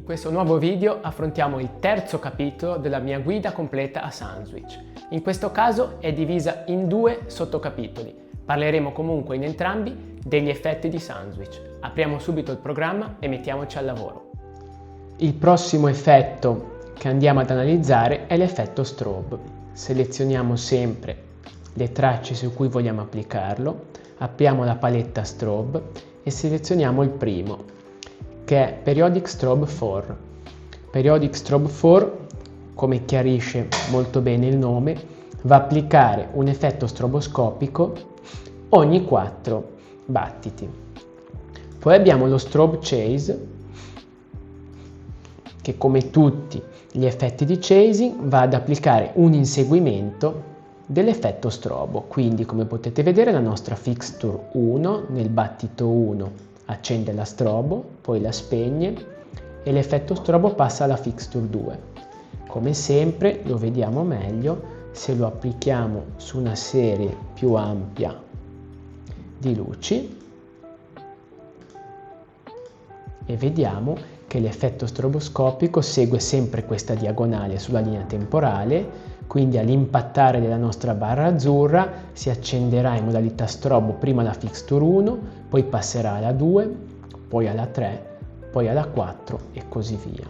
In questo nuovo video affrontiamo il terzo capitolo della mia guida completa a Soundswitch. In questo caso è divisa in due sottocapitoli. Parleremo comunque in entrambi degli effetti di Soundswitch. Apriamo subito il programma e mettiamoci al lavoro. Il prossimo effetto che andiamo ad analizzare è l'effetto strobe. Selezioniamo sempre le tracce su cui vogliamo applicarlo, apriamo la paletta strobe e selezioniamo il primo, che è Periodic Strobe 4. Periodic Strobe 4, come chiarisce molto bene il nome, va a applicare un effetto stroboscopico ogni 4 battiti. Poi abbiamo lo Strobe Chase, che come tutti gli effetti di chasing va ad applicare un inseguimento dell'effetto strobo. Quindi, come potete vedere, la nostra fixture 1 nel battito 1 accende la strobo, poi la spegne e l'effetto strobo passa alla fixture 2. Come sempre lo vediamo meglio se lo applichiamo su una serie più ampia di luci e vediamo che l'effetto stroboscopico segue sempre questa diagonale sulla linea temporale, quindi all'impattare della nostra barra azzurra si accenderà in modalità strobo prima la fixture 1, poi passerà alla 2, poi alla 3, poi alla 4 e così via.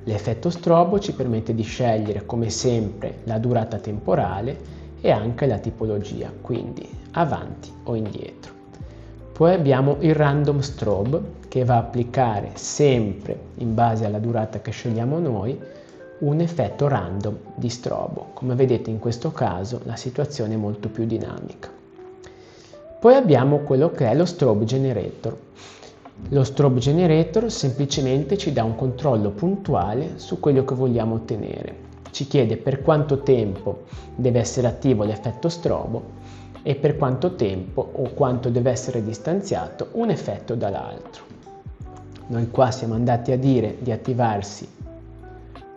L'effetto strobo ci permette di scegliere come sempre la durata temporale e anche la tipologia, quindi avanti o indietro. Poi abbiamo il random strobe, che va a applicare sempre in base alla durata che scegliamo noi un effetto random di strobo. Come vedete in questo caso la situazione è molto più dinamica. Poi abbiamo quello che è lo strobe generator. Lo strobe generator semplicemente ci dà un controllo puntuale su quello che vogliamo ottenere. Ci chiede per quanto tempo deve essere attivo l'effetto strobo e per quanto tempo o quanto deve essere distanziato un effetto dall'altro. Noi qua siamo andati a dire di attivarsi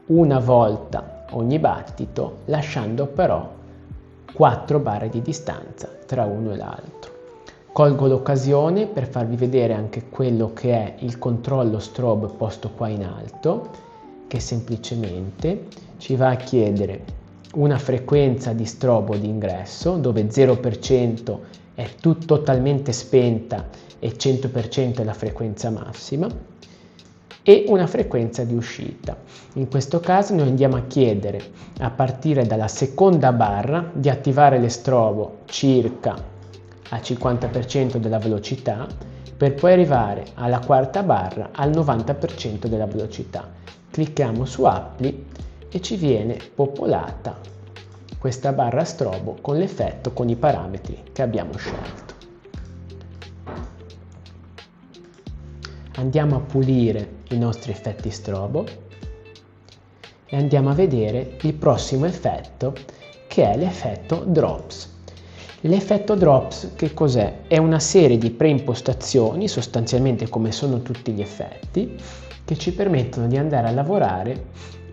una volta ogni battito, lasciando però 4 barre di distanza tra uno e l'altro. Colgo l'occasione per farvi vedere anche quello che è il controllo strobe posto qua in alto, che semplicemente ci va a chiedere una frequenza di strobo d'ingresso dove 0% è totalmente spenta e 100% è la frequenza massima, e una frequenza di uscita. In questo caso noi andiamo a chiedere a partire dalla seconda barra di attivare le strobo circa al 50% della velocità per poi arrivare alla quarta barra al 90% della velocità. Clicchiamo su Apply e ci viene popolata questa barra strobo con l'effetto, con i parametri che abbiamo scelto. Andiamo a pulire i nostri effetti strobo e andiamo a vedere il prossimo effetto, che è l'effetto drops. L'effetto drops che cos'è? È una serie di preimpostazioni, sostanzialmente come sono tutti gli effetti, che ci permettono di andare a lavorare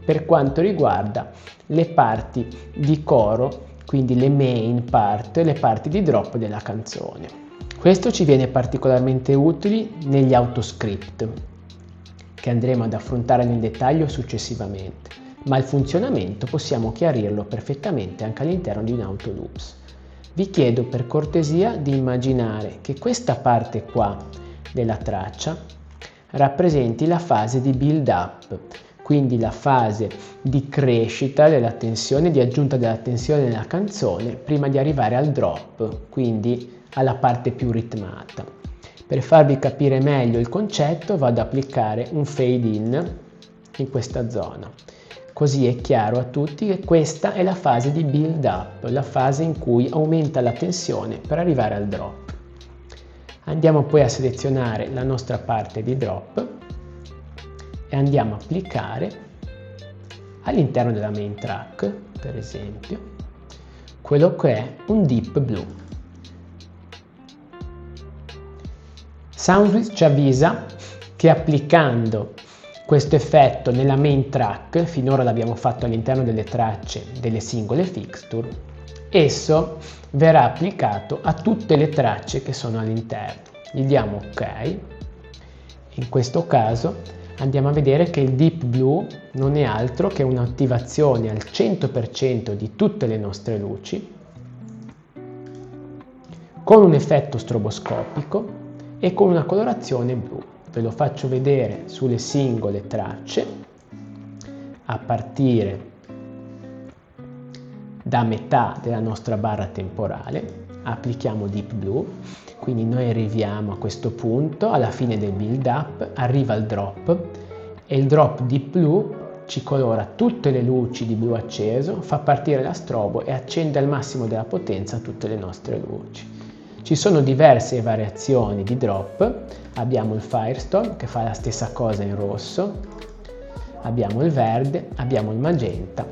per quanto riguarda le parti di coro, quindi le main part, le parti di drop della canzone. Questo ci viene particolarmente utile negli autoscript, che andremo ad affrontare nel dettaglio successivamente, ma il funzionamento possiamo chiarirlo perfettamente anche all'interno di un autoloops. Vi chiedo per cortesia di immaginare che questa parte qua della traccia rappresenti la fase di build up, quindi la fase di crescita della tensione, di aggiunta della tensione nella canzone prima di arrivare al drop, quindi alla parte più ritmata. Per farvi capire meglio il concetto vado ad applicare un fade in questa zona, così è chiaro a tutti che questa è la fase di build up, la fase in cui aumenta la tensione per arrivare al drop. Andiamo poi a selezionare la nostra parte di drop e andiamo a applicare all'interno della main track, per esempio, quello che è un deep blue. Soundswitch ci avvisa che applicando questo effetto nella main track, finora l'abbiamo fatto all'interno delle tracce delle singole fixture, esso verrà applicato a tutte le tracce che sono all'interno. Gli diamo OK. In questo caso andiamo a vedere che il Deep Blue non è altro che un'attivazione al 100% di tutte le nostre luci, con un effetto stroboscopico e con una colorazione blu. Ve lo faccio vedere sulle singole tracce, a partire da metà della nostra barra temporale. Applichiamo Deep Blue, quindi noi arriviamo a questo punto, alla fine del build up, arriva il drop e il drop Deep Blue ci colora tutte le luci di blu acceso, fa partire la strobo e accende al massimo della potenza tutte le nostre luci. Ci sono diverse variazioni di drop, abbiamo il Firestorm che fa la stessa cosa in rosso, abbiamo il verde, abbiamo il magenta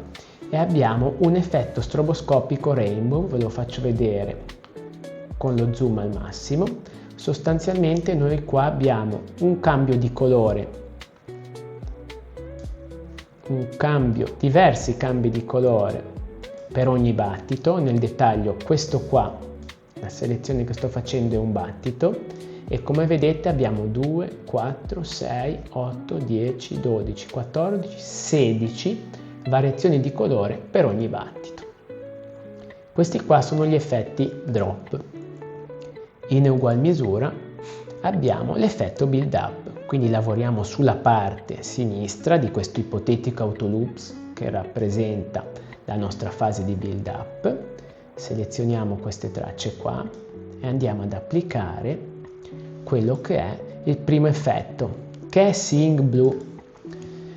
e abbiamo un effetto stroboscopico rainbow, ve lo faccio vedere con lo zoom al massimo. Sostanzialmente noi qua abbiamo un cambio di colore, diversi cambi di colore per ogni battito. Nel dettaglio questo qua, la selezione che sto facendo è un battito e come vedete abbiamo 2, 4, 6, 8, 10, 12, 14, 16 variazioni di colore per ogni battito. Questi qua sono gli effetti drop. In ugual misura abbiamo l'effetto build up, quindi lavoriamo sulla parte sinistra di questo ipotetico autoloops che rappresenta la nostra fase di build up. Selezioniamo queste tracce qua e andiamo ad applicare quello che è il primo effetto, che è Seeing Blue.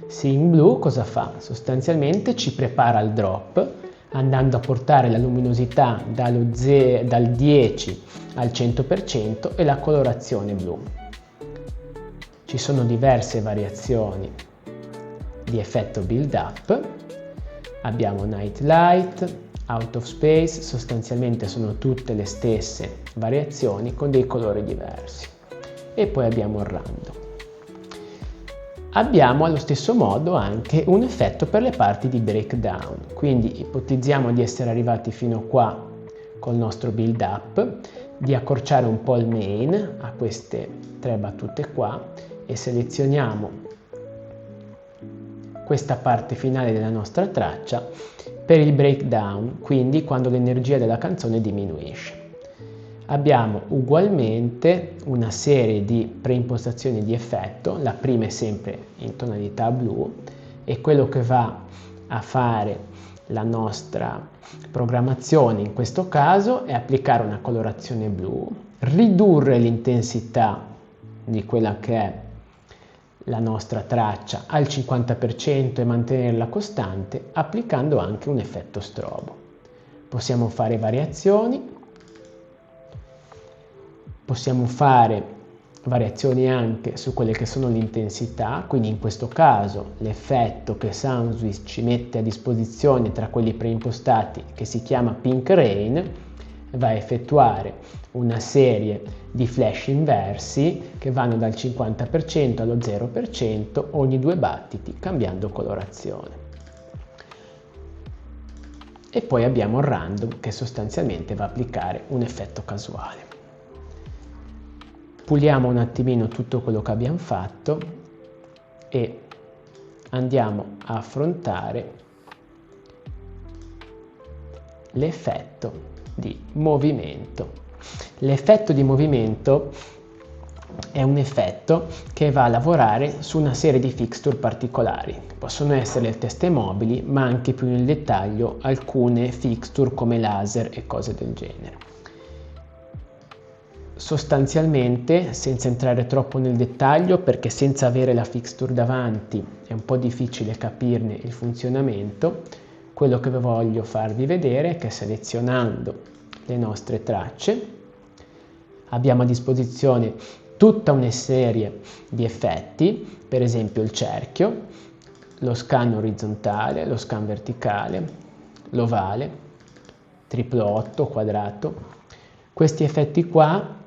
Seeing Blue cosa fa? Sostanzialmente ci prepara al drop, andando a portare la luminosità dal 10 al 100% e la colorazione blu. Ci sono diverse variazioni di effetto build up, abbiamo Night Light, Out of Space, sostanzialmente sono tutte le stesse variazioni con dei colori diversi. E poi abbiamo il random. Abbiamo allo stesso modo anche un effetto per le parti di breakdown, quindi ipotizziamo di essere arrivati fino qua col nostro build up, di accorciare un po' il main a queste 3 battute qua e selezioniamo questa parte finale della nostra traccia per il breakdown, quindi quando l'energia della canzone diminuisce. Abbiamo ugualmente una serie di preimpostazioni di effetto, la prima è sempre in tonalità blu e quello che va a fare la nostra programmazione in questo caso è applicare una colorazione blu, ridurre l'intensità di quella che è la nostra traccia al 50% e mantenerla costante applicando anche un effetto strobo. Possiamo fare variazioni. Possiamo fare variazioni anche su quelle che sono le intensità, quindi in questo caso l'effetto che Soundswitch ci mette a disposizione tra quelli preimpostati, che si chiama Pink Rain, va a effettuare una serie di flash inversi che vanno dal 50% allo 0% ogni 2 battiti, cambiando colorazione. E poi abbiamo il random che sostanzialmente va a applicare un effetto casuale. Puliamo un attimino tutto quello che abbiamo fatto e andiamo a affrontare l'effetto di movimento. L'effetto di movimento è un effetto che va a lavorare su una serie di fixture particolari. Possono essere le teste mobili, ma anche più nel dettaglio alcune fixture come laser e cose del genere. Sostanzialmente, senza entrare troppo nel dettaglio, perché senza avere la fixture davanti è un po' difficile capirne il funzionamento, quello che voglio farvi vedere è che selezionando le nostre tracce abbiamo a disposizione tutta una serie di effetti, per esempio il cerchio, lo scan orizzontale, lo scan verticale, l'ovale, triplo 8, quadrato. Questi effetti qua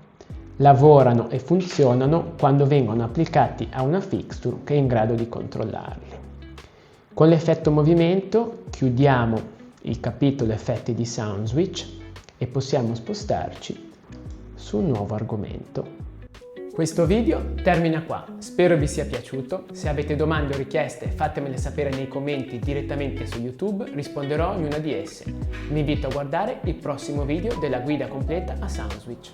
lavorano e funzionano quando vengono applicati a una fixture che è in grado di controllarli. Con l'effetto movimento chiudiamo il capitolo effetti di Soundswitch e possiamo spostarci su un nuovo argomento. Questo video termina qua, spero vi sia piaciuto. Se avete domande o richieste fatemele sapere nei commenti direttamente su YouTube, risponderò a ognuna di esse. Vi invito a guardare il prossimo video della guida completa a Soundswitch.